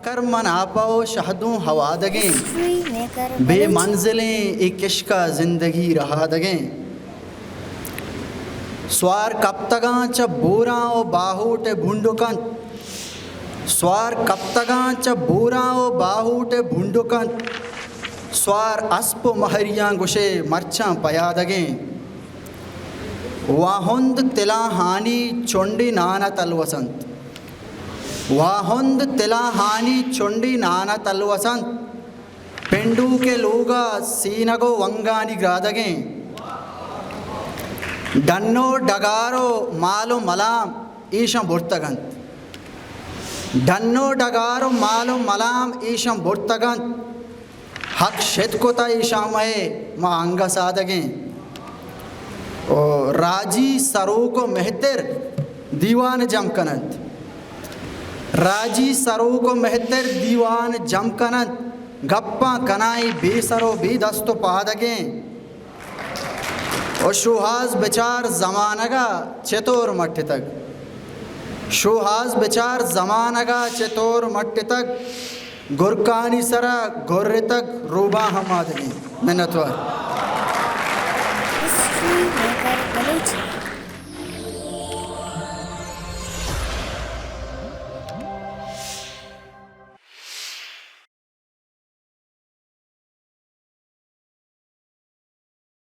कर मन आपाओ शहदों हवा दगें बेमंजिलें एक इश्क जिंदगी रहा दगें स्वार कब तगा च बोरा ओ बाहूट भुंडुकन स्वार कब तगा च बोरा ओ बाहूट भुंडुकन स्वार अस्प महरियां गुशे मर्चा पया दगें वाहुंद तिला हानी चोंडी नाना तलवसंत वाहुंद तिला हानी चोंडी नाना तलवसंत पेंडू के लोगा सीनगो वंगानी ग्रादगें डन्नो डगारो मालो मलाम ईशम बुर्तगंत डन्नो डगारो मालो मलाम ईशम बुर्तगंत हक शेत कोता ईशामये मां अंगा सादगें ओ राजी सरो को मेहतर दीवान जमकनंत राजी सरो को मेहतर दीवान जमकनंत गप्पा कनाई बेसरो बेदस्तो पादगें और शुहाज बेचार जमानगा चतोर मट्टे तक शुहाज बेचार जमानगा चतोर मट्टे तक गुरकानी सरा गोर्रे तक रूबा हम आदमी मिन्नतवार